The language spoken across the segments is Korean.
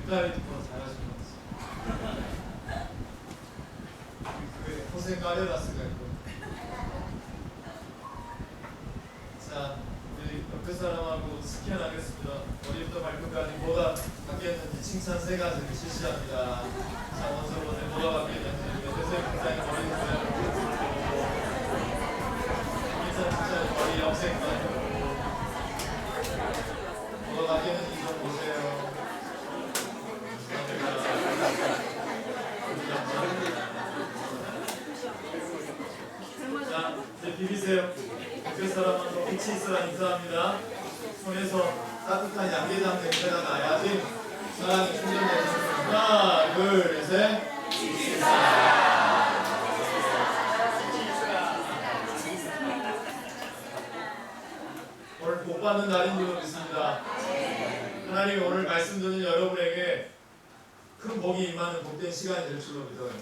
뒷다리 더 잘하시는 것 같습니다. 그 호세 까레라스가 있고. 자, 우리 옆에 사람하고 스캔 하겠습니다. 머리부터 발끝까지 뭐가 바뀌었는지 칭찬 3가지를 실시합니다. 자, 먼저 뭐가 바뀌었는지 요새 굉장히 머리 모양을 진짜 머리 염색만 뭐가 바뀌었는지 좀 보세요. 자, 이제 비비세요. 그 사람은 빛이 있으라 인사합니다. 손에서 따뜻한 양계장 냄새가 나야지 사랑이 충전되는. 하나, 둘, 셋. 오늘 복 받는 날인 줄 믿습니다. 하나님이 오늘 말씀 듣는 여러분에게 큰 복이 임하는 복된 시간이 될 줄로 믿어요.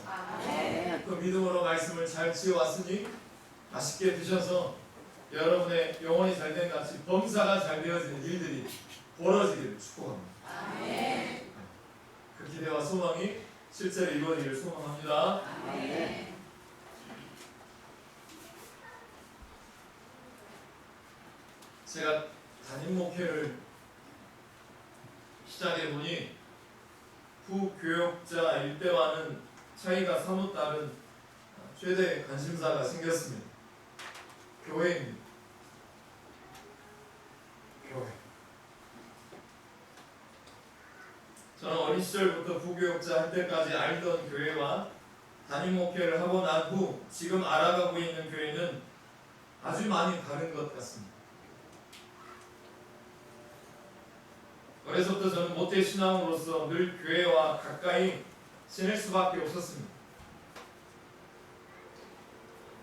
그 믿음으로 말씀을 잘 지어왔으니 맛있게 드셔서 여러분의 영혼이 잘된 같이 범사가 잘 되어지는 일들이 벌어지기를 축복합니다. 그 기대와 소망이 실제로 이루어지기를 소망합니다. 제가 담임 목회를 시작해보니 부교역자 일대와는 차이가 사뭇 다른 최대 관심사가 생겼습니다. 교회입니다. 교회. 저는 어린 시절부터 부교역자 할 때까지 알던 교회와 담임 목회를 하고 난 후 지금 알아가고 있는 교회는 아주 많이 다른 것 같습니다. 어려서부터 저는 모태 신앙으로서 늘 교회와 가까이 지낼 수밖에 없었습니다.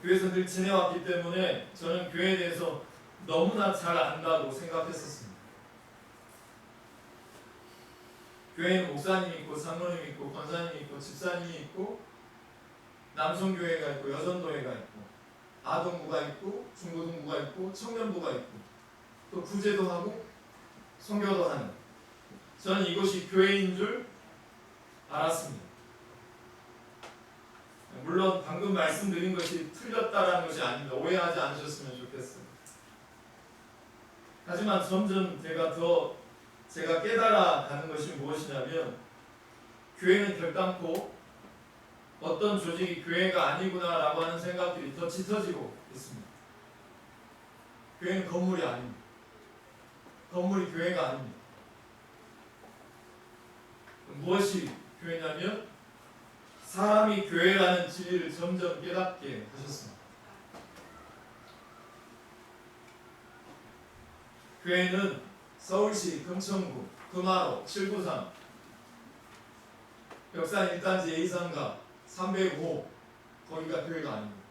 교회에서 늘 지내왔기 때문에 저는 교회에 대해서 너무나 잘 안다고 생각했었습니다. 교회에는 목사님이 있고 장로님이 있고 권사님이 있고 집사님이 있고 남성교회가 있고 여전도회가 있고 아동부가 있고 중고등부가 있고 청년부가 있고 또 구제도 하고 선교도 하는, 저는 이곳이 교회인 줄 알았습니다. 물론 방금 말씀드린 것이 틀렸다라는 것이 아닙니다. 오해하지 않으셨으면 좋겠어요. 하지만 점점 제가 깨달아가는 것이 무엇이냐면 교회는 결단코 어떤 조직이 교회가 아니구나라고 하는 생각들이 더 짙어지고 있습니다. 교회는 건물이 아닙니다. 건물이 교회가 아닙니다. 무엇이 교회냐면 사람이 교회라는 진리를 점점 깨닫게 하셨습니다. 교회는 서울시 금천구 금화로 793 역산 1단지 A3가 305 거기가 교회가 아닙니다.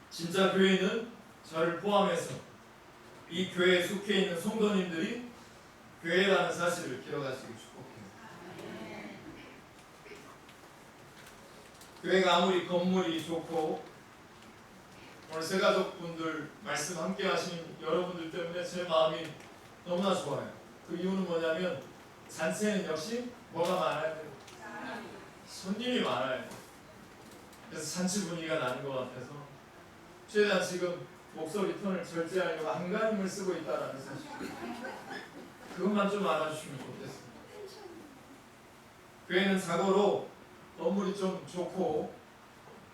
진짜 교회는 저를 포함해서 이 교회에 속해 있는 성도님들이 교회라는 사실을 기억하시기 축복해요. 교회가 아무리 건물이 좋고 오늘 새가족분들 말씀 함께 하신 여러분들 때문에 제 마음이 너무나 좋아요. 그 이유는 뭐냐면 잔치에는 역시 뭐가 많아야 돼요? 손님이 많아요. 그래서 잔치 분위기가 나는 것 같아서 최대한 지금 목소리 톤을 절제하려고 안간힘을 쓰고 있다는 사실, 그것만 좀 알아주시면 좋겠습니다. 교회는 자고로 건물이 좀 좋고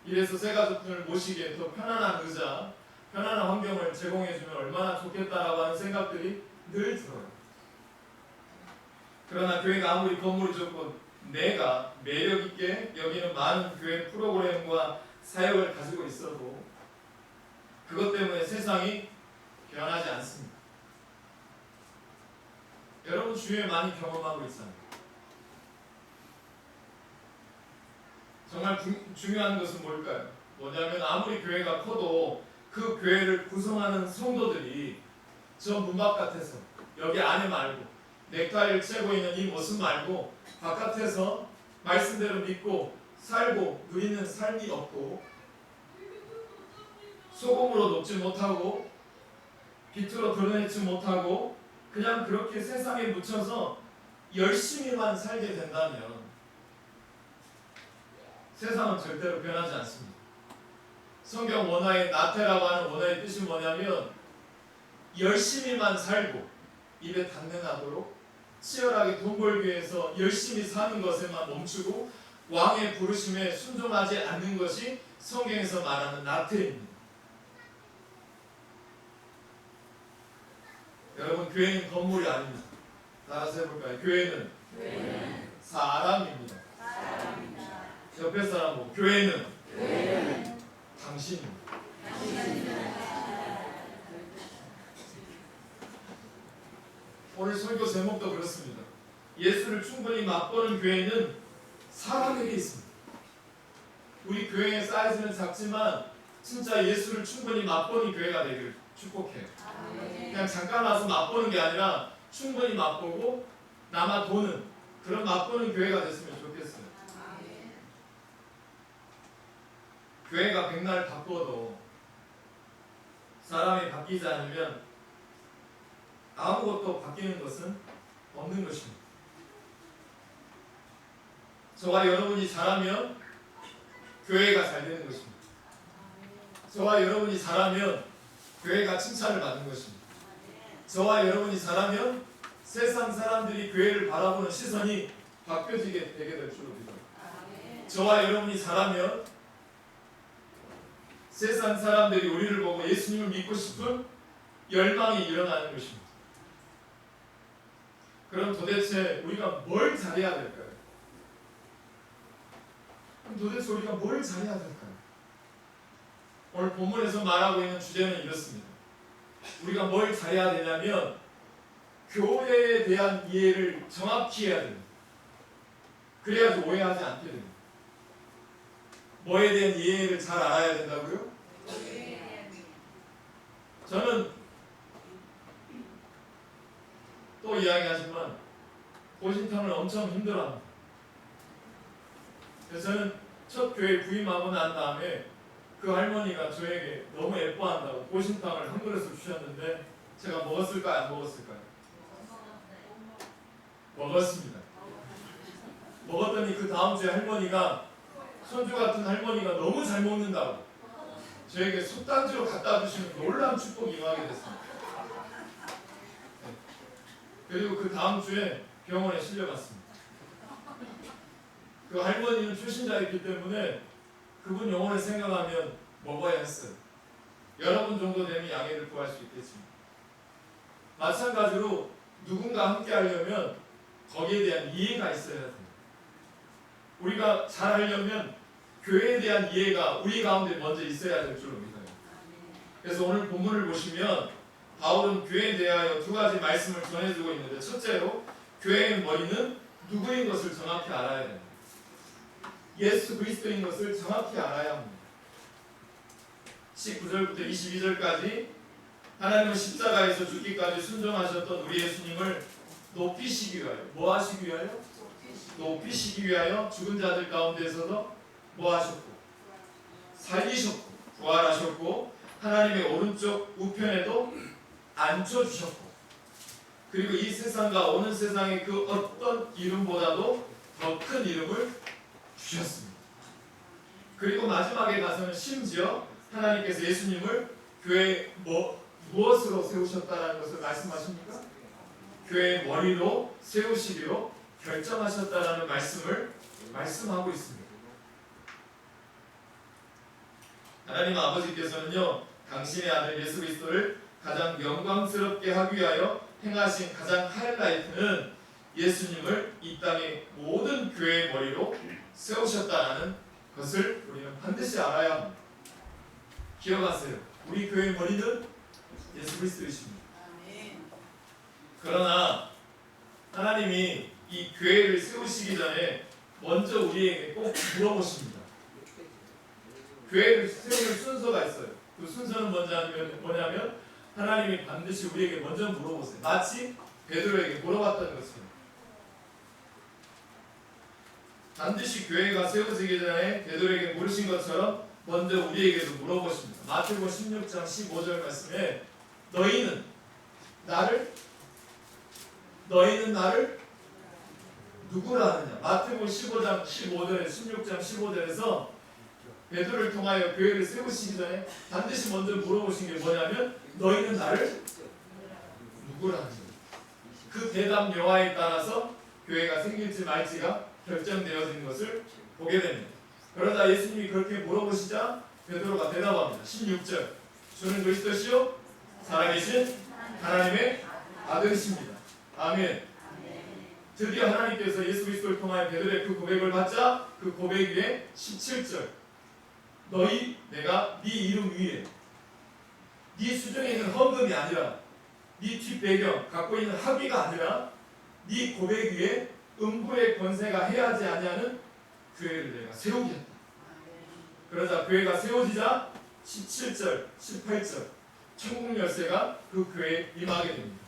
이래서 새가족들을 모시기에 더 편안한 의자, 편안한 환경을 제공해주면 얼마나 좋겠다라고 하는 생각들이 늘 들어요. 그러나 교회가 아무리 건물이 좋고 내가 매력있게 여기는 많은 교회 프로그램과 사역을 가지고 있어도 그것 때문에 세상이 변하지 않습니다. 여러분 주위에 많이 경험하고 있잖아요. 정말 중요한 것은 뭘까요? 뭐냐면 아무리 교회가 커도 그 교회를 구성하는 성도들이 저 문 바깥에서 여기 안에 말고 넥타이를 채고 있는 이 모습 말고 바깥에서 말씀대로 믿고 살고 누리는 삶이 없고 소금으로 녹지 못하고 빛으로 드러내지 못하고 그냥 그렇게 세상에 묻혀서 열심히만 살게 된다면 세상은 절대로 변하지 않습니다. 성경 원어의 나태라고 하는 원어의 뜻이 뭐냐면 열심히만 살고 입에 단내나도록 치열하게 돈 벌기 위해서 열심히 사는 것에만 멈추고 왕의 부르심에 순종하지 않는 것이 성경에서 말하는 나태입니다. 여러분, 교회는 건물이 아닙니다. 따라서 해볼까요? 교회는 사람입니다. 옆에 사람 보고 교회는 당신입니다. 오늘 설교 제목도 그렇습니다. 예수를 충분히 맛보는 교회는 사람에게 있습니다. 우리 교회의 사이즈는 작지만 진짜 예수를 충분히 맛보는 교회가 되기를 축복해요. 그냥 잠깐 와서 맛보는 게 아니라 충분히 맛보고 남아 도는 그런 맛보는 교회가 됐으면 좋겠어요. 교회가 백날 바꿔도 사람이 바뀌지 않으면 아무것도 바뀌는 것은 없는 것입니다. 저와 여러분이 잘하면 교회가 잘 되는 것입니다. 저와 여러분이 잘하면 교회가 칭찬을 받는 것입니다. 저와 여러분이 잘하면 세상 사람들이 교회를 바라보는 시선이 바뀌어지게 되게 될 줄로 믿어요. 저와 여러분이 잘하면 세상 사람들이 우리를 보고 예수님을 믿고 싶은 열망이 일어나는 것입니다. 그럼 도대체 우리가 뭘 잘해야 될까요? 그럼 도대체 우리가 뭘 잘해야 될까요? 오늘 본문에서 말하고 있는 주제는 이렇습니다. 우리가 뭘 잘해야 되냐면 교회에 대한 이해를 정확히 해야 됩니다. 그래야지 오해하지 않게 됩니다. 뭐에 대한 이해를 잘 알아야 된다고요? 저는 또 이야기하지만 보신탕을 엄청 힘들어합니다. 그래서 저는 첫 교회 부임하고 난 다음에 그 할머니가 저에게 너무 예뻐한다고 보신탕을 한 그릇을 주셨는데 제가 먹었을까요? 안 먹었을까요? 먹었습니다. 먹었더니 그 다음 주에 할머니가 손주 같은 할머니가 너무 잘 먹는다고 저에게 솥단지로 갖다 주시는 놀라운 축복이 임하게 됐습니다. 그리고 그 다음 주에 병원에 실려갔습니다. 그 할머니는 초신자였기 때문에 그분 영혼을 생각하면 먹어야 했어요. 여러분 정도 되면 양해를 구할 수 있겠습니다. 마찬가지로 누군가 함께 하려면 거기에 대한 이해가 있어야 됩니다. 우리가 잘 하려면 교회에 대한 이해가 우리 가운데 먼저 있어야 될 줄로 믿어요. 그래서 오늘 본문을 보시면 바울은 교회에 대하여 두 가지 말씀을 전해주고 있는데 첫째로 교회의 머리는 누구인 것을 정확히 알아야 됩니다. 예수 그리스도인 것을 정확히 알아야 합니다. 19절부터 22절까지 하나님은 십자가에서 죽기까지 순종하셨던 우리 예수님을 높이시기 위하여 뭐 하시기 위하여? 높이시기 위하여 죽은 자들 가운데서도 뭐 하셨고? 살리셨고 부활하셨고 하나님의 오른쪽 우편에도 앉혀주셨고 그리고 이 세상과 오는 세상의 그 어떤 이름보다도 더 큰 이름을 주셨습니다. 그리고 마지막에 가서는 심지어 하나님께서 예수님을 교회에 무엇으로 세우셨다라는 것을 말씀하십니까? 교회의 머리로 세우시기로 결정하셨다라는 말씀을 말씀하고 있습니다. 하나님 아버지께서는요 당신의 아들 예수 그리스도를 가장 영광스럽게 하기 위하여 행하신 가장 하이라이트는 예수님을 이 땅의 모든 교회의 머리로 세우셨다는 것을 우리는 반드시 알아야 합니다. 기억하세요. 우리 교회의 머리는 예수 그리스도이십니다. 그러나 하나님이 이 교회를 세우시기 전에 먼저 우리에게 꼭 물어보십니다. 교회를 세우는 순서가 있어요. 그 순서는 뭐냐면 하나님이 반드시 우리에게 먼저 물어보세요. 마치 베드로에게 물어봤던 것처럼. 반드시 교회가 세워지기 전에 베드로에게 물으신 것처럼 먼저 우리에게도 물어보십니다. 마태복음 16장 15절 말씀에 너희는 나를 너희는 나를 누구라 하느냐. 마태복음 15장 15절에 16장 15절에서 베드로를 통하여 교회를 세우시기 전에 반드시 먼저 물어보신 게 뭐냐면 너희는 나를 누구라 하느냐. 그 대답 여하에 따라서 교회가 생길지 말지가 결정되어지는 것을 보게 됩니다. 그러자 예수님이 그렇게 물어보시자 베드로가 대답합니다. 16절 주는 그리스도시요 살아계신 하나님의 아들이십니다. 아멘. 드디어 하나님께서 예수 그리스도를 통하여 베드로의 그 고백을 받자 그 고백 위에 17절 너희 내가 네 이름 위에 네 수중에 있는 헌금이 아니라 네 뒷배경 갖고 있는 학위가 아니라 네 고백 위에 음부의 권세가 해야지 아니하는 교회를 내가 세우겠다. 그러자 교회가 세워지자 17절 18절 천국 열쇠가 그 교회에 임하게 됩니다.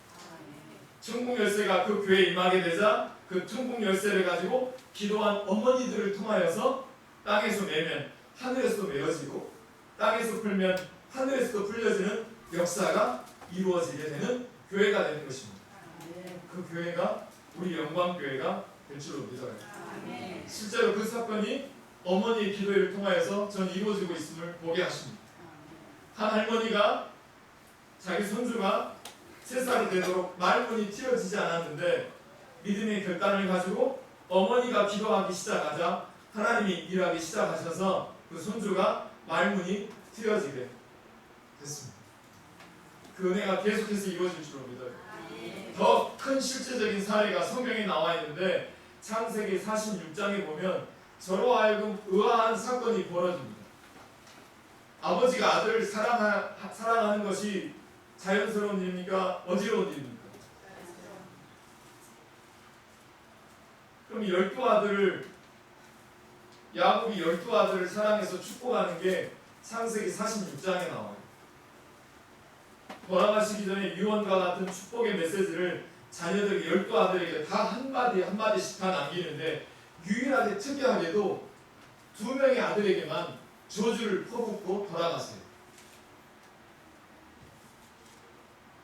천국 열쇠가 그 교회에 임하게 되자 그 천국 열쇠를 가지고 기도한 어머니들을 통하여서 땅에서 매면 하늘에서도 메어지고 땅에서 풀면 하늘에서도 풀려지는 역사가 이루어지게 되는 교회가 되는 것입니다. 그 교회가 우리 영광교회가 될 줄로 믿어요. 실제로 그 사건이 어머니의 기도를 통하여서 전 이루어지고 있음을 보게 하십니다. 한 할머니가 자기 손주가 3살이 되도록 말문이 튀어지지 않았는데 믿음의 결단을 가지고 어머니가 기도하기 시작하자 하나님이 일하기 시작하셔서 그 손주가 말문이 튀어지게 됐습니다. 그 은혜가 계속해서 이루어질 줄로 믿어요. 더 큰 실제적인 사례가 성경에 나와 있는데 창세기 46장에 보면 저로 하여금 의아한 사건이 벌어집니다. 아버지가 아들을 사랑하는 것이 자연스러운 일입니까? 어지러운 일입니까? 그럼 12아들을 야곱이 12아들을 사랑해서 축복하는 게 창세기 46장에 나와요. 돌아가시기 전에 유언과 같은 축복의 메시지를 자녀들 12아들에게 다 한마디씩 다 남기는데 유일하게 특이하게도 2명의 아들에게만 저주를 퍼붓고 돌아가세요.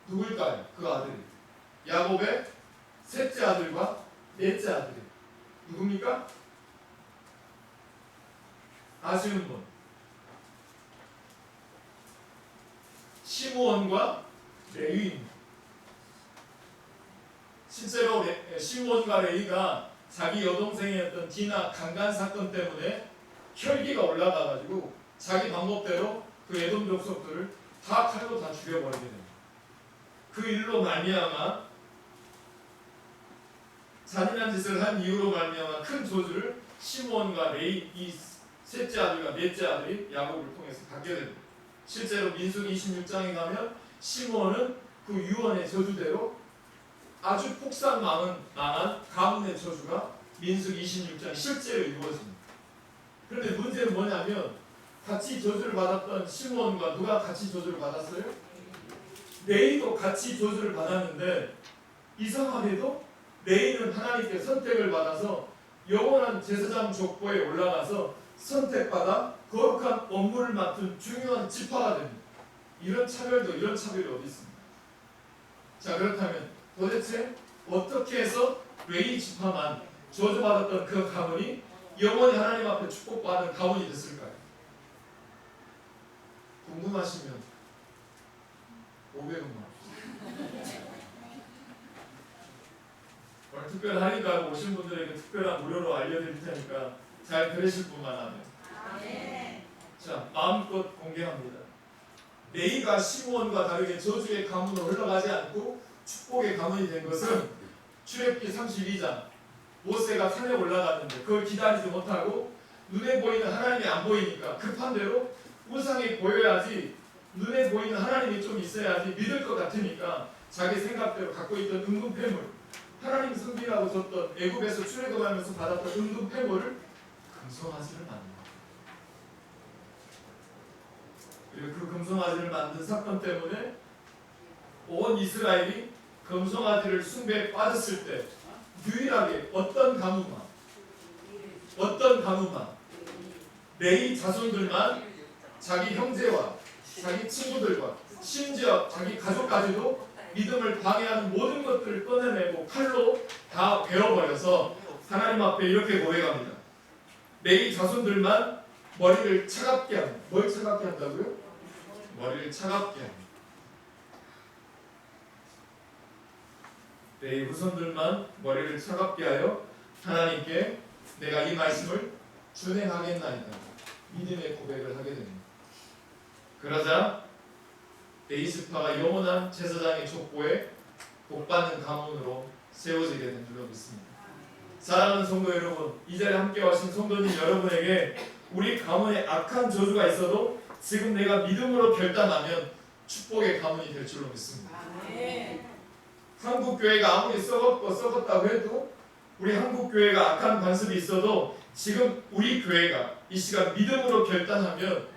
누굴까요? 그 아들이 야곱의 셋째 아들과 넷째 아들이 누굽니까? 아시는 분? 시므온과 레위입니다. 실제로 시므온과 레위가 자기 여동생이었던 디나 강간 사건 때문에 혈기가 올라가가지고 자기 방법대로 그 에돔 족속들을 다 칼로 다 죽여버리게 됩니다. 그 일로 말미암아 잔인한 짓을 한 이유로 말미암아 큰 저주를 시므온과 레위 이 셋째 아들과 넷째 아들이 야곱을 통해서 받게 됩니다. 실제로 민수기 26장에 가면 시므온은 그 유언의 저주대로 아주 폭삭 망한 가문의 저주가 민수기 26장 실제로 이루어집니다. 그런데 문제는 뭐냐면 같이 저주를 받았던 시므온과 누가 같이 저주를 받았어요? 레위도 같이 저주를 받았는데 이상하게도 레위는 하나님께 선택을 받아서 영원한 제사장 족보에 올라가서 선택받아 거룩한 업무를 맡은 중요한 지파가 됩니다. 이런 차별이 어디 있습니까? 자, 그렇다면 도대체 어떻게 해서 레위 지파만 저주받았던 그 가문이 영원히 하나님 앞에 축복받은 가문이 됐을까요? 궁금하시면 500원만 오늘 특별 할인가로 오신 분들에게 특별한 무료로 알려드릴 테니까 잘 들으실 분만 하면. 자, 마음껏 공개합니다. 레위가 시므온과 다르게 저주의 가문으로 흘러가지 않고 축복의 가문이 된 것은 출애굽기 32장 모세가 산에 올라갔는데 그걸 기다리지 못하고 눈에 보이는 하나님이 안 보이니까 급한 대로 우상이 보여야지 눈에 보이는 하나님이 좀 있어야지 믿을 것 같으니까 자기 생각대로 갖고 있던 은금 폐물 하나님 섬기라고 줬던 애굽에서 출애굽하면서 받았던 은금 폐물을 금송아지를 만듭니다. 그리고 그 금송아지를 만든 사건 때문에 온 이스라엘이 금송아지를 숭배에 빠졌을 때 유일하게 어떤 가문만 레위 자손들만 자기 형제와 자기 친구들과 심지어 자기 가족까지도 믿음을 방해하는 모든 것들을 꺼내내고 칼로 다 베어버려서 하나님 앞에 이렇게 고백합니다. 레위 자손들만 머리를 차갑게 합니다. 뭘 차갑게 한다고요? 머리를 차갑게 합니다. 레위 후손들만 머리를 차갑게 하여 하나님께 내가 이 말씀을 준행하겠나이다. 믿음의 고백을 하게 됩니다. 그러자 레위지파가 영원한 제사장의 족보에 복받는 가문으로 세워지게 된 줄로 믿습니다. 사랑하는 성도 여러분, 이 자리에 함께 하신 성도님 여러분에게 우리 가문에 악한 저주가 있어도 지금 내가 믿음으로 결단하면 축복의 가문이 될 줄로 믿습니다. 한국 교회가 아무리 썩었다고 해도 우리 한국 교회가 악한 관습이 있어도 지금 우리 교회가 이 시간 믿음으로 결단하면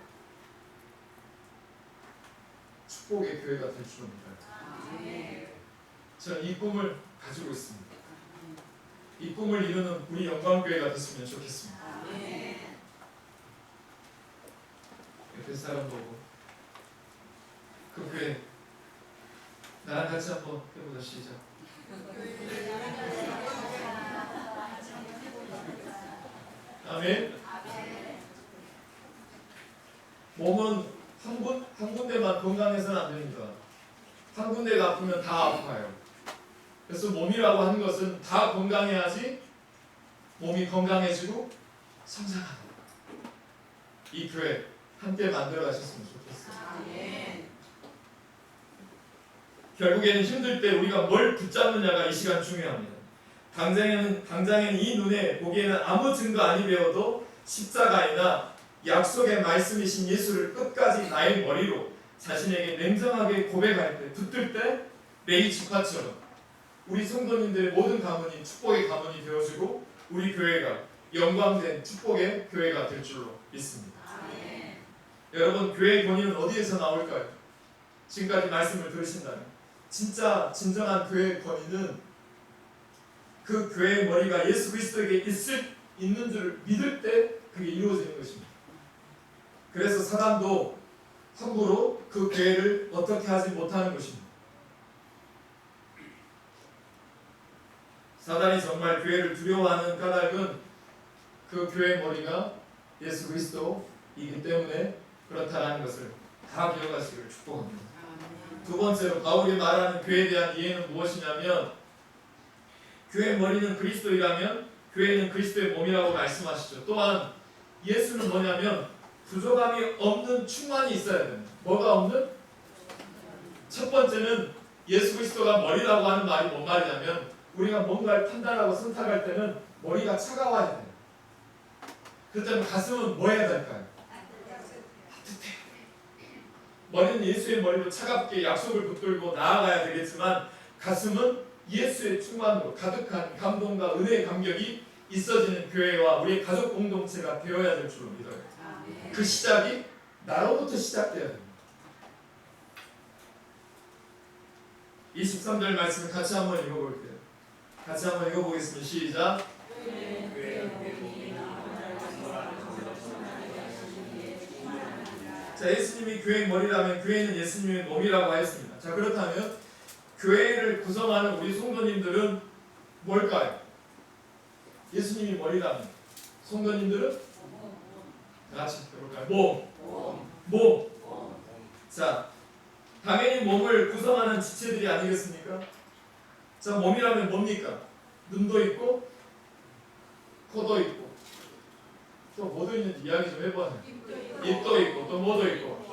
축복의 교회가 될 줄로 믿어요. 저는 이 꿈을 가지고 있습니다. 이 꿈을 이루는 우리 영광교회가 됐으면 좋겠습니다. 옆에 사람 보고 그 교회 나랑 같이 한번 해보자. 시작. 아멘. 몸은 한 군데만 건강해서는 안 됩니다. 한 군데가 아프면 다 아파요. 그래서 몸이라고 하는 것은 다 건강해야지 몸이 건강해지고 성장하는 이 교회 함께 만들어 가셨으면 좋겠어요. 결국에는 힘들 때 우리가 뭘 붙잡느냐가 이 시간 중요합니다. 당장에는 이 눈에 보기에는 아무 증거 아니 배워도 십자가이나 약속의 말씀이신 예수를 끝까지 나의 머리로 자신에게 냉정하게 고백할 때, 붙들 때 레위 지파처럼 우리 성도님들의 모든 가문이 축복의 가문이 되어지고 우리 교회가 영광된 축복의 교회가 될 줄로 믿습니다. 여러분, 교회의 권위는 어디에서 나올까요? 지금까지 말씀을 들으신다면 진짜 진정한 교회의 권위는 그 교회의 머리가 예수 그리스도에게 있는 줄 믿을 때 그게 이루어지는 것입니다. 그래서 사단도 함부로 그 교회를 어떻게 하지 못하는 것입니다. 사단이 정말 교회를 두려워하는 까닭은 그 교회의 머리가 예수 그리스도이기 때문에 그렇다는 것을 다 기억하시기를 축복합니다. 두 번째로 바울이 말하는 교회에 대한 이해는 무엇이냐면 교회의 머리는 그리스도이라면 교회는 그리스도의 몸이라고 말씀하시죠. 또한 예수는 뭐냐면 부족함이 없는 충만이 있어야 됩니다. 뭐가 없는? 첫 번째는 예수 그리스도가 머리라고 하는 말이 뭔 말이냐면 우리가 뭔가를 판단하고 선택할 때는 머리가 차가워야 돼요. 그렇다면 가슴은 뭐 해야 될까요? 따뜻해야 돼요. 머리는 예수의 머리로 차갑게 약속을 붙들고 나아가야 되겠지만 가슴은 예수의 충만으로 가득한 감동과 은혜의 감격이 있어지는 교회와 우리의 가족 공동체가 되어야 될 줄로 믿어요. 그 시작이 나로부터 시작돼야 됩니다. 23절 말씀을 같이 한번 읽어볼게요. 같이 한번 읽어보겠습니다. 시작. 자, 예수님이 교회의 머리라면 교회는 예수님의 몸이라고 하였습니다. 자, 그렇다면 교회를 구성하는 우리 성도님들은 뭘까요? 예수님이 머리라면 성도님들은 같이 해볼까요? 몸. 자, 당연히 몸을 구성하는 지체들이 아니겠습니까? 자, 몸이라면 뭡니까? 눈도 있고 코도 있고 또 뭐도 있는지 이야기 좀 해봐요. 입도 있고 또 뭐도 있고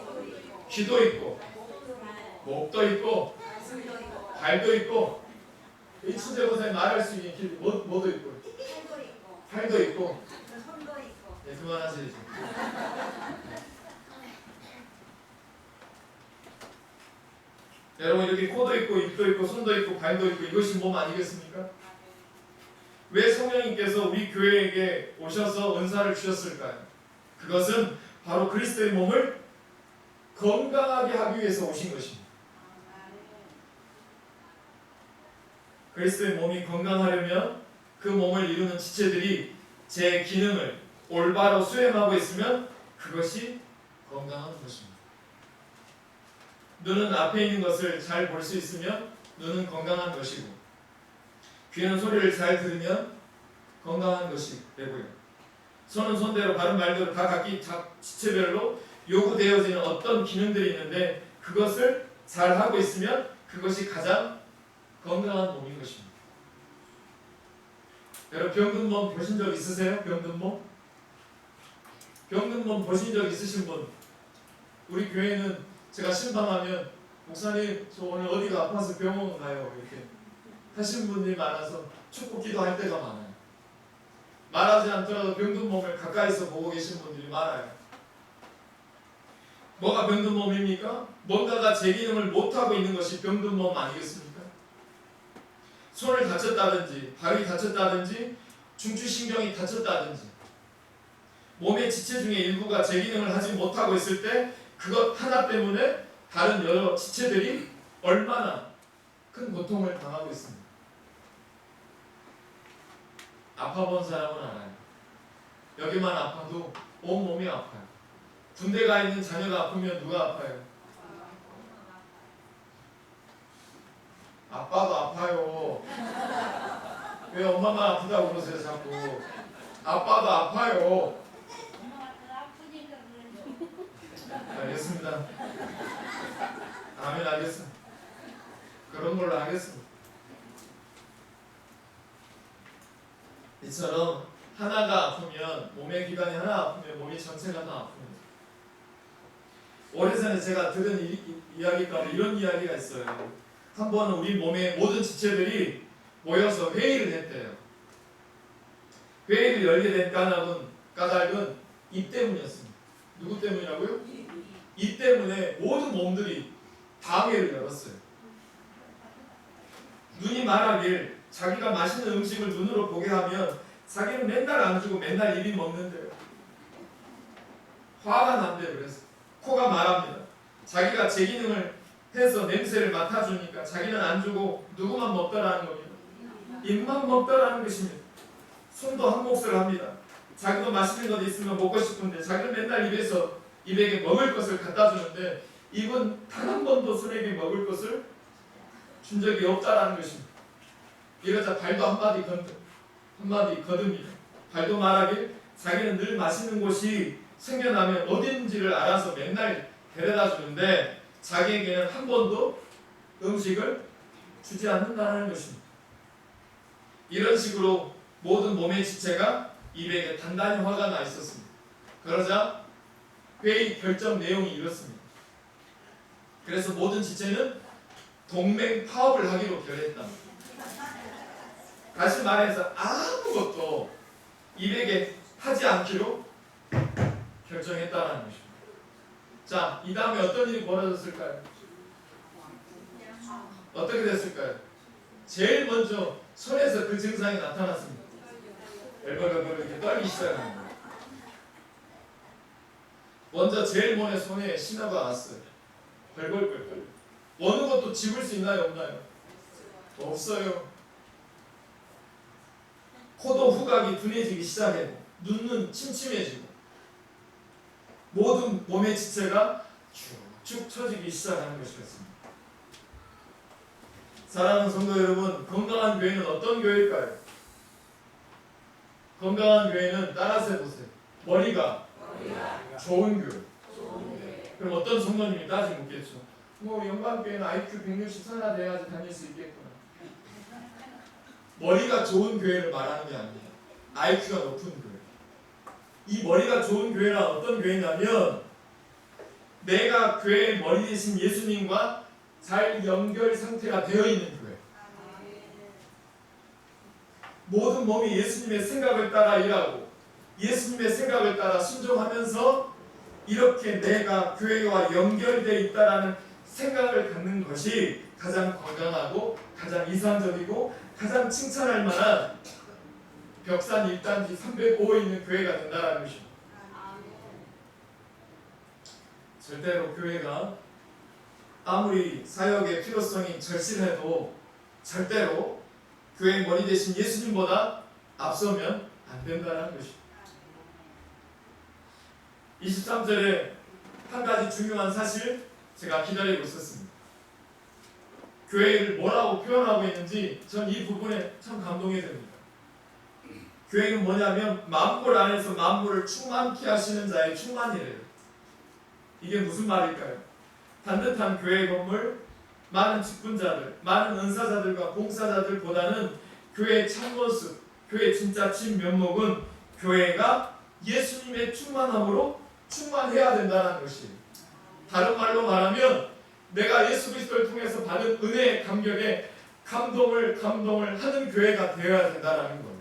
귀도 있고 목도 있고 발도 있고 이 천재고사에 말할 수 있는 길 뭐도 있고 팔도 있고 네, 그만하세요. 여러분, 이렇게 코도 있고 입도 있고 손도 있고 발도 있고 이것이 몸 아니겠습니까? 왜 성령님께서 우리 교회에게 오셔서 은사를 주셨을까요? 그것은 바로 그리스도의 몸을 건강하게 하기 위해서 오신 것입니다. 그리스도의 몸이 건강하려면 그 몸을 이루는 지체들이 제 기능을 올바로 수행하고 있으면 그것이 건강한 것입니다. 눈은 앞에 있는 것을 잘 볼 수 있으면 눈은 건강한 것이고, 귀는 소리를 잘 들으면 건강한 것이 되고요. 손은 손대로, 발은 말대로 다 각기 지체별로 요구되어지는 어떤 기능들이 있는데 그것을 잘 하고 있으면 그것이 가장 건강한 몸인 것입니다. 여러분 병든 몸 보신 적 있으세요? 병든 몸? 병든 몸 보신 적 있으신 분? 우리 교회는 제가 신방하면 목사님 저 오늘 어디가 아파서 병원 가요 이렇게 하신 분들이 많아서 축복 기도할 때가 많아요. 말하지 않더라도 병든 몸을 가까이서 보고 계신 분들이 많아요. 뭐가 병든 몸입니까? 뭔가가 제 기능을 못하고 있는 것이 병든 몸 아니겠습니까? 손을 다쳤다든지 발이 다쳤다든지 중추신경이 다쳤다든지 몸의 지체 중에 일부가 제 기능을 하지 못하고 있을 때 그것 하나 때문에 다른 여러 지체들이 얼마나 큰 고통을 당하고 있습니다. 아파본 사람은 알아요. 여기만 아파도 온몸이 아파요. 군대 가 있는 자녀가 아프면 누가 아파요? 아빠도 아파요. 왜 엄마만 아프다고 그러세요 자꾸. 아빠도 아파요. 알겠습니다. 아멘. 알겠습니다. 그런 걸로 하겠습니다. 이처럼 하나가 아프면 몸의 기관이 하나 아프면 몸이 전체가 다 아픕니다. 오래전에 제가 들은 이야기 가운데 이런 이야기가 있어요. 한 번은 우리 몸의 모든 지체들이 모여서 회의를 했대요. 회의를 열게 된 까닭은 입 때문이었습니다. 누구 때문이라고요? 입 때문에 모든 몸들이 다 회의를 열었어요. 눈이 말하길 자기가 맛있는 음식을 눈으로 보게 하면 자기는 맨날 안 주고 맨날 입이 먹는데요. 화가 난대요. 그래서 코가 말합니다. 자기가 제 기능을 해서 냄새를 맡아주니까 자기는 안 주고 누구만 먹더라는 겁니다. 입만 먹더라는 것입니다. 손도 한 몫을 합니다. 자기도 맛있는 것 있으면 먹고 싶은데 자기는 맨날 입에게 먹을 것을 갖다 주는데 입은 단 한 번도 손에게 먹을 것을 준 적이 없다라는 것입니다. 이러자 발도 한마디 거듭니다. 발도 말하길 자기는 늘 맛있는 곳이 생겨나면 어딘지를 알아서 맨날 데려다 주는데 자기에게는 한 번도 음식을 주지 않는다는 것입니다. 이런 식으로 모든 몸의 지체가 입에게 단단히 화가 나 있었습니다. 그러자 회의 결정 내용이 이렇습니다. 그래서 모든 지체는 동맹 파업을 하기로 결의했답니다. 다시 말해서 아무것도 입에게 하지 않기로 결정했다는 것입니다. 자, 이 다음에 어떤 일이 벌어졌을까요? 어떻게 됐을까요? 제일 먼저 손에서 그 증상이 나타났습니다. 벌벌벌 이렇게 떨기 시작합니다. 먼저 제일 먼저 손에 신호가 왔어요. 벌벌벌. 어느 것도 집을 수 있나요? 없나요? 없어요. 코도 후각이 둔해지기 시작했고 눈은 침침해지고 모든 몸의 지체가 쭉쭉 처지기 시작하는 것이었습니다. 사랑하는 성도 여러분, 건강한 교회는 어떤 교회일까요? 건강한 교회는 따라서 해보세요. 머리가 좋은 교회. 그럼 어떤 성도님이 따지고 묻겠죠. 뭐 영광교회는 IQ 164나 돼야지 다닐 수 있겠구나. 머리가 좋은 교회를 말하는 게 아닙니다. IQ가 높은 교회. 이 머리가 좋은 교회란 어떤 교회냐면 내가 교회의 머리 대신 예수님과 잘 연결 상태가 되어 있는 교회. 모든 몸이 예수님의 생각을 따라 일하고 예수님의 생각을 따라 순종하면서 이렇게 내가 교회와 연결되어 있다라는 생각을 갖는 것이 가장 건강하고 가장 이상적이고 가장 칭찬할 만한 벽산 1단지 305에 있는 교회가 된다는 것입니다. 절대로 교회가 아무리 사역의 필요성이 절실해도 절대로 교회 머리 대신 예수님보다 앞서면 안 된다는 것입니다. 23절에 한 가지 중요한 사실, 제가 기다리고 있었습니다. 교회를 뭐라고 표현하고 있는지 전 이 부분에 참 감동이 됩니다. 교회는 뭐냐면 만물 안에서 만물을 충만케 하시는 자의 충만이래요. 이게 무슨 말일까요? 반듯한 교회 건물, 많은 직분자들, 많은 은사자들과 봉사자들보다는 교회의 참모습, 교회의 진짜 진면목은 교회가 예수님의 충만함으로 충만해야 된다는 것이에요. 다른 말로 말하면 내가 예수 그리스도를 통해서 받은 은혜의 감격에 감동을 하는 교회가 되어야 된다는 거예요.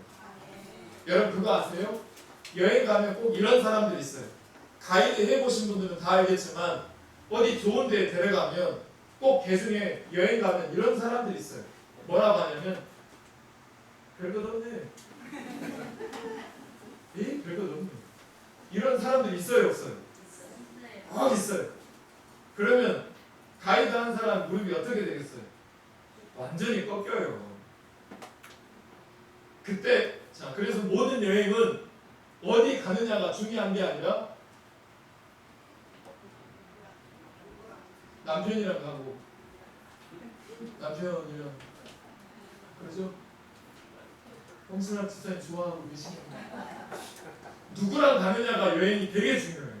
여러분 그거 아세요? 여행 가면 꼭 이런 사람들이 있어요. 가이드 해보신 분들은 다 알겠지만 어디 좋은 데 데려가면 꼭 개중에 여행 가면 이런 사람들이 있어요. 뭐라고 하냐면 별것 없네. 예? 별것 없네. 이런 사람들이 있어요 없어요? 있어요. 그러면 가이드 한 사람 무릎이 어떻게 되겠어요? 완전히 꺾여요. 그때 자 그래서 모든 여행은 어디 가느냐가 중요한 게 아니라 남편이랑 가고 남편이랑 그렇죠? 홍순아 집사님 좋아하고 계시는 누구랑 가느냐가 여행이 되게 중요해요.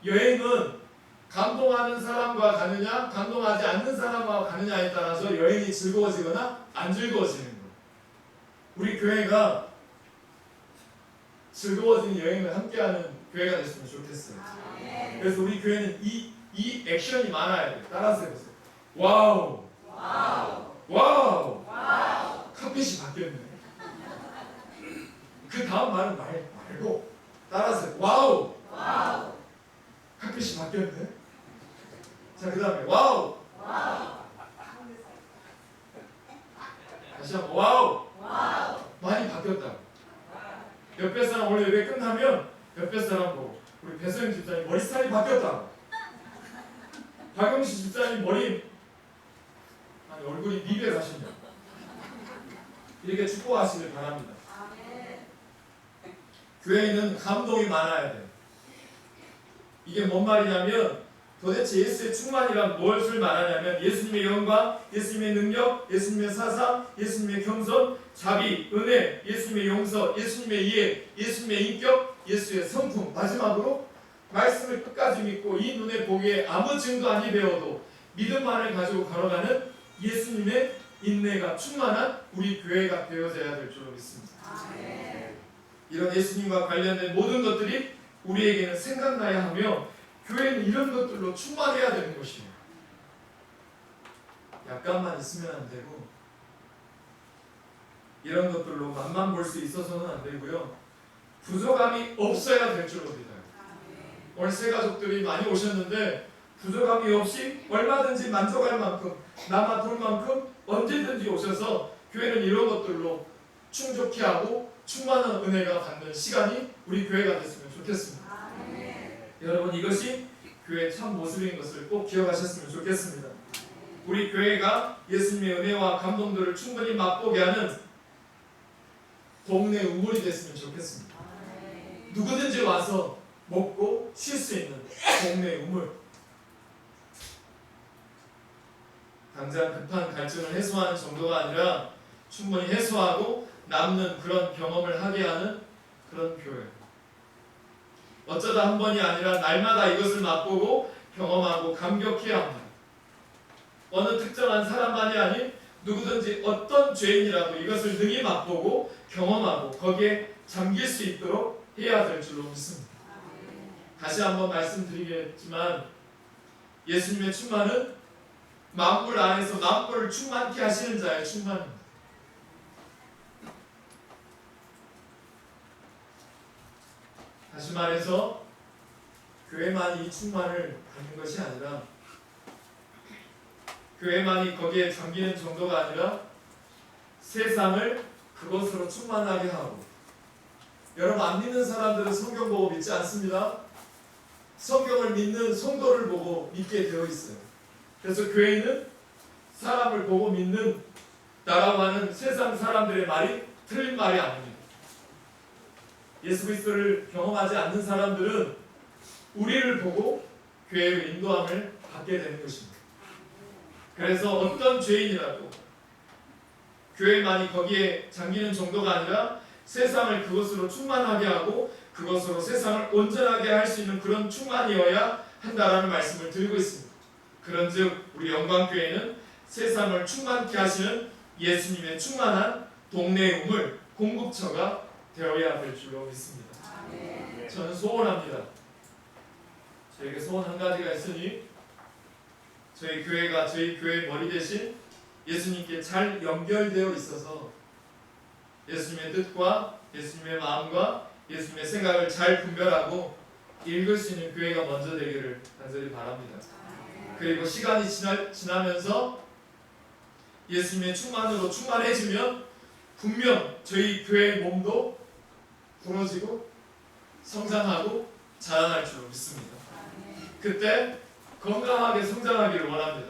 여행은 감동하는 사람과 가느냐 감동하지 않는 사람과 가느냐에 따라서 여행이 즐거워지거나 안 즐거워지는 거예요. 우리 교회가 즐거워지는 여행을 함께하는 교회가 됐으면 좋겠어요. 그래서 우리 교회는 이 액션이 많아야 돼요. 따라서 해보세요. 와우 와우 카펫이 바뀌었네. 그 다음 말은 말고 따라서 와우 카펫이 바뀌었네. 자 그 다음에 와우 다시 한번 와우 많이 바뀌었다. 옆에 사람 원래 예배 끝나면 옆에 사람 보고 우리 배소영 집사님 머리 스타일이 바뀌었다. 박영식 집사님 머리 아니 얼굴이 미백하시냐. 이렇게 축복하시길 바랍니다. 교회에는 감동이 많아야 돼요. 이게 뭔 말이냐면 도대체 예수의 충만이란 무엇을 말하냐면 예수님의 영광, 예수님의 능력, 예수님의 사상, 예수님의 겸손, 자비, 은혜, 예수님의 용서, 예수님의 이해, 예수님의 인격, 예수의 성품, 마지막으로 말씀을 끝까지 믿고 이 눈에 보기에 아무 증거 아니 배워도 믿음만을 가지고 걸어가는 예수님의 인내가 충만한 우리 교회가 되어져야 될 줄로 믿습니다. 이런 예수님과 관련된 모든 것들이 우리에게는 생각나야 하며 교회는 이런 것들로 충만해야 되는 것이에요. 약간만 있으면 안 되고 이런 것들로 맛만 볼 수 있어서는 안 되고요. 부족함이 없어야 될 줄로 믿어요. 오늘 새 가족들이 많이 오셨는데 부족함이 없이 얼마든지 만족할 만큼 남아 돌 만큼 언제든지 오셔서 교회는 이런 것들로 충족케 하고 충만한 은혜가 받는 시간이 우리 교회가 됐으면 좋겠습니다. 여러분 이것이 교회의 참 모습인 것을 꼭 기억하셨으면 좋겠습니다. 우리 교회가 예수님의 은혜와 감동들을 충분히 맛보게 하는 동네 우물이 됐으면 좋겠습니다. 누구든지 와서 먹고 쉴 수 있는 동네 우물. 당장 급한 갈증을 해소하는 정도가 아니라 충분히 해소하고 남는 그런 경험을 하게 하는 그런 교회. 어쩌다 한 번이 아니라 날마다 이것을 맛보고 경험하고 감격해야 합니다. 어느 특정한 사람만이 아닌 누구든지 어떤 죄인이라도 이것을 능히 맛보고 경험하고 거기에 잠길 수 있도록 해야 될 줄로 믿습니다. 다시 한번 말씀드리겠지만 예수님의 충만은 만물 안에서 만물을 충만케 하시는 자의 충만입니다. 다시 말해서 교회만이 이 충만을 받는 것이 아니라 교회만이 거기에 잠기는 정도가 아니라 세상을 그것으로 충만하게 하고 여러분 안 믿는 사람들은 성경 보고 믿지 않습니다. 성경을 믿는 성도를 보고 믿게 되어 있어요. 그래서 교회는 사람을 보고 믿는 나라고 하는 세상 사람들의 말이 틀린 말이 아닙니다. 예수 그리스도를 경험하지 않는 사람들은 우리를 보고 교회의 인도함을 받게 되는 것입니다. 그래서 어떤 죄인이라도 교회만이 거기에 잠기는 정도가 아니라 세상을 그것으로 충만하게 하고 그것으로 세상을 온전하게 할 수 있는 그런 충만이어야 한다라는 말씀을 드리고 있습니다. 그런즉 우리 영광교회는 세상을 충만케 하시는 예수님의 충만한 동네 우물 공급처가 되어야 될 줄로 믿습니다. 저는 소원합니다. 저에게 소원 한 가지가 있으니 저희 교회가 저희 교회의 머리 대신 예수님께 잘 연결되어 있어서 예수님의 뜻과 예수님의 마음과 예수님의 생각을 잘 분별하고 읽을 수 있는 교회가 먼저 되기를 간절히 바랍니다. 그리고 시간이 지나면서 예수님의 충만으로 충만해지면 분명 저희 교회의 몸도 부러지고 성장하고 자라날 줄 믿습니다. 그때 건강하게 성장하기를 원합니다.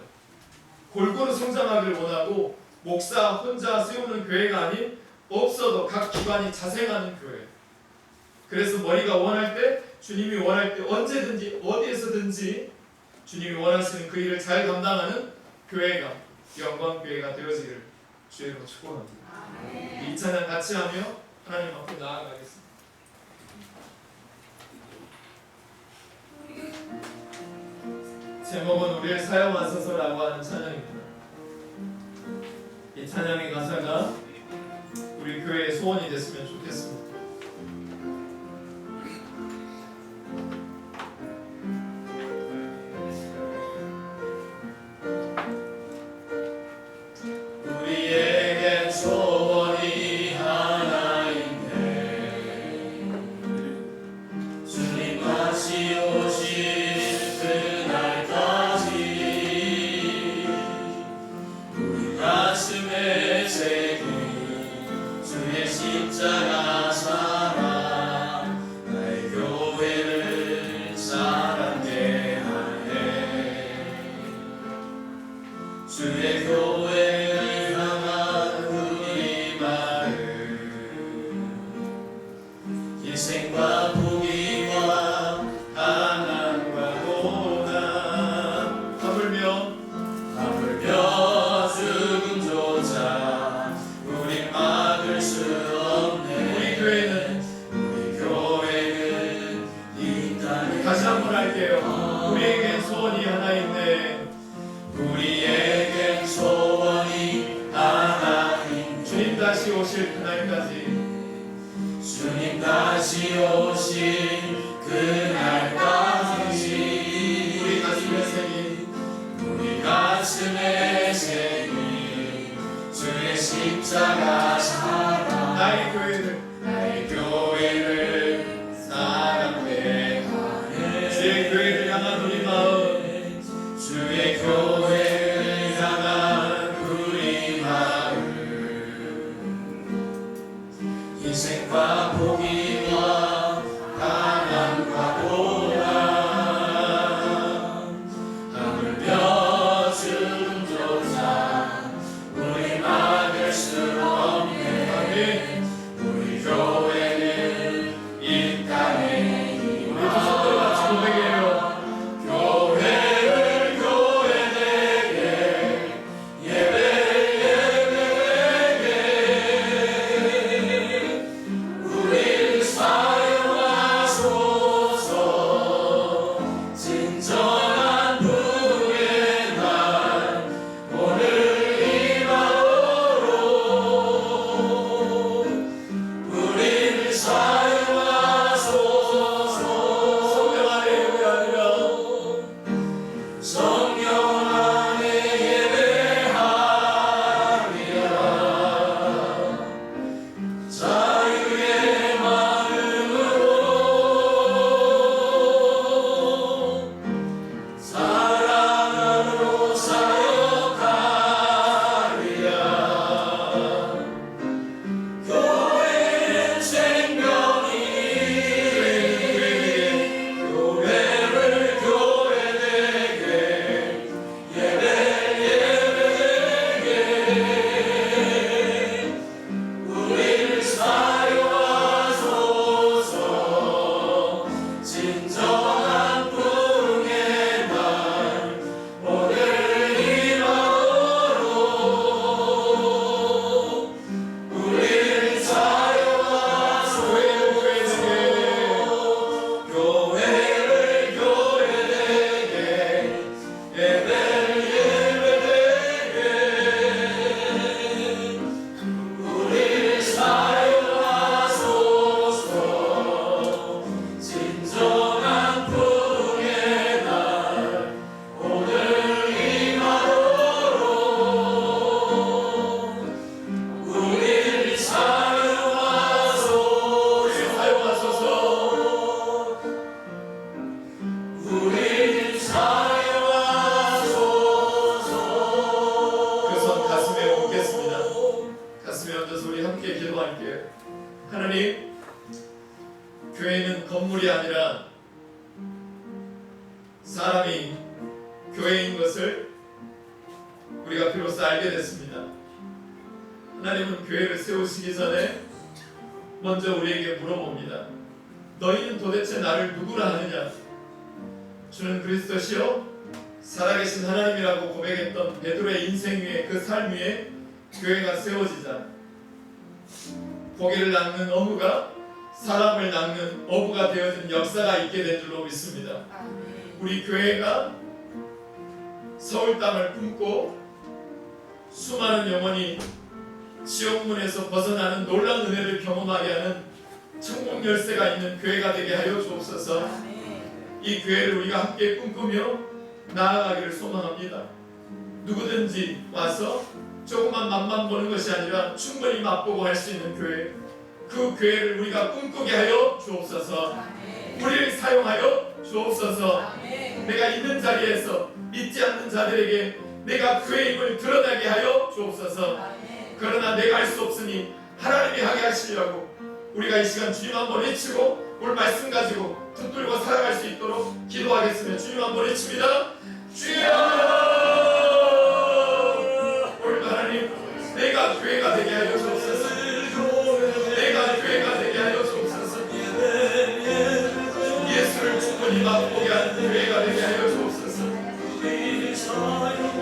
골고루 성장하기를 원하고 목사 혼자 세우는 교회가 아닌 없어도 각 기관이 자생하는 교회. 그래서 머리가 원할 때 주님이 원할 때 언제든지 어디에서든지 주님이 원하시는 그 일을 잘 감당하는 교회가 영광교회가 되어지기를 주의로 축복합니다. 이 찬양 같이 하며 하나님 앞에 나아가겠습니다. 제목은 우리를 사용하소서라고 하는 찬양입니다. 이 찬양의 가사가 우리 교회의 소원이 됐으면 좋겠습니다. 우리에겐 소원이 하나 있네. 주님 다시 오실 그날까지 우리 가슴에 새긴 주의 십자가 사랑 나의 교회를 사랑케 하네. 주의 교회를 향한 우리 마음 희생과 포기와 가난과 고난 하물며 죽음조차 우리 막을 수 없네. 우리 교회는 이 땅에 다시 한번 할게요. 우리에겐 소원이 하나 있네. 우리에겐 소원이 하나 있네. 주님 다시 오실 그날까지 주님 다시 오실 그날까지 우리 가슴에 새긴 우리 가슴에 새긴 주의 십자가 사랑 나의 교회를 사랑케 하네. 주의 교회를 향한 우리 마음 주의 교회를 향한 우리 마음 희생과 포기와 가난과 고난 하물며 죽음조차 우리 막을 수 없네. 기도할게요. 하나님, 교회는 건물이 아니라 사람이 교회인 것을 우리가 비로소 알게 됐습니다. 하나님은 교회를 세우시기 전에 먼저 우리에게 물어봅니다. 너희는 도대체 나를 누구라 하느냐? 주는 그리스도시요 살아계신 하나님이라고 고백했던 베드로의 인생 위에, 그 삶 위에 교회가 세워지자 고기를 낚는 어부가 사람을 낚는 어부가 되어진 역사가 있게 된 줄로 믿습니다. 우리 교회가 서울 땅을 품고 수많은 영혼이 지옥문에서 벗어나는 놀라운 은혜를 경험하게 하는 천국 열쇠가 있는 교회가 되게 하여 주옵소서. 이 교회를 우리가 함께 꿈꾸며 나아가기를 소망합니다. 누구든지 와서 조금만 맛만 보는 것이 아니라 충분히 맛보고 할 수 있는 교회, 그 교회를 우리가 꿈꾸게 하여 주옵소서. 우리를 사용하여 주옵소서. 내가 있는 자리에서 믿지 않는 자들에게 내가 그의 힘을 드러나게 하여 주옵소서. 그러나 내가 할 수 없으니 하나님이 하게 하시려고 우리가 이 시간 주님 한번 외치고 오늘 말씀 가지고 붙들고 살아갈 수 있도록 기도하겠습니다. 주님 한번 외칩니다. 주여! 오늘도 하나님, 내가 교회가 되게 하여 주옵소서. 내가 교회가 되게 하여 주옵소서. 예수를 충분히 맛보게 하는 교회가 되게 하여 주옵소서.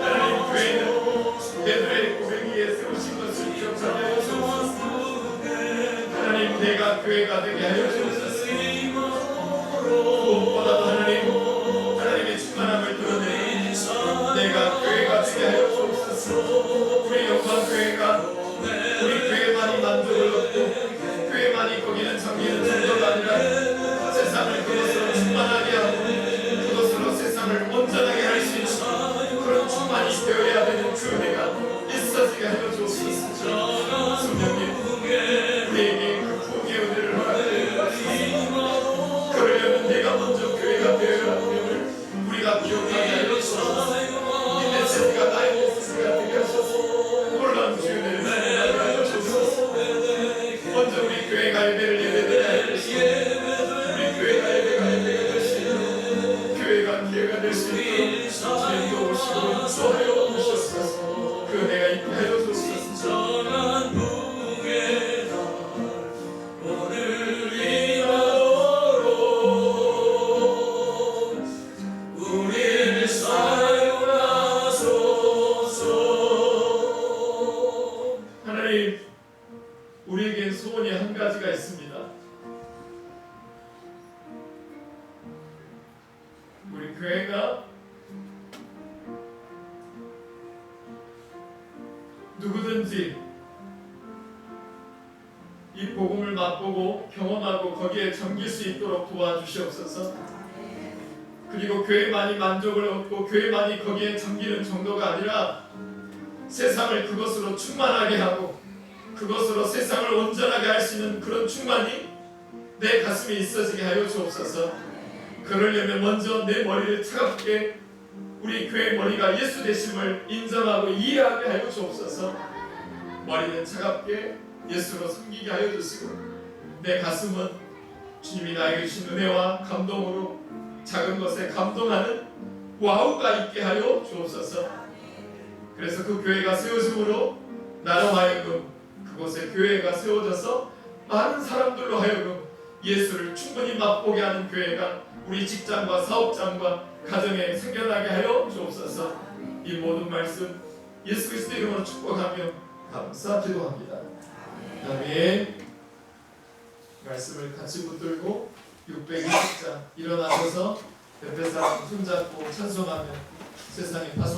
하나님, 교회는 베드로의 고백 위에 세우신 것을 기억하게 하여 주옵소서. 하나님, 내가 교회가 되게 하여 주옵소서. 무엇보다도 하나님의 충만함을 드러내는 내가 교회가 되게 하여 주옵소서. 우리 영광교회가 우리 교회만이 만족을 얻고 교회만이 거기는 정기는 정도가 아니라 세상을 그것으로 충만하게 하고 그것으로 세상을 온전하게 할 수 있는 그런 충만이 되어야 되는 교회가 있어지게 하여 주옵소서. 성령님, 우리에게 그 부흥의 은혜를 허락해 주옵소서. 그러려면 내가 먼저 교회가 되어야 함을 우리가 기억하게 하여 주옵소서. 이 메시지가 나의 메시지가 되게 하소서. 놀라운 주의 은혜를 나게 하여 주옵소서. 먼저 우리 교회가 예배를 예배되게 하여 주옵소서. 우리 교회가 예배가 예배가 될 수 있는 교회가 기회가 될 수 있도록 주님도 오시고 인도하여 주시옵소서. 그 은혜가 있게 하여 주옵소서. 하나님, 우리에게 소원이 한 가지가 있습니다. 우리 교회가 누구든지 이 복음을 맛보고 경험하고 거기에 잠길 수 있도록 도와주시옵소서. 그리고 교회만이 만족을 얻고 교회만이 거기에 잠기는 정도가 아니라 세상을 그것으로 충만하게 하고 그것으로 세상을 온전하게 할 수 있는 그런 충만이 내 가슴에 있어지게 하여 주옵소서. 그러려면 먼저 내 머리를 차갑게 우리 교회 머리가 예수 되심을 인정하고 이해하게 하여 주옵소서. 머리는 차갑게 예수로 섬기게 하여 주시고 내 가슴은 주님이 나에게 주신 은혜와 감동으로 작은 것에 감동하는 와우가 있게 하여 주옵소서. 그래서 그 교회가 세워짐으로 나로 하여금 그곳에 교회가 세워져서 많은 사람들로 하여금 예수를 충분히 맛보게 하는 교회가 우리 직장과 사업장과 가정에 생겨나게 하여 주옵소서. 이 모든 말씀 예수 그리스도의 이름으로 축복하며 감사 기도합니다. 아멘. 말씀을 같이 붙들고 620장 일어나셔서 옆에 사람 손잡고 찬송하며 세상에 파송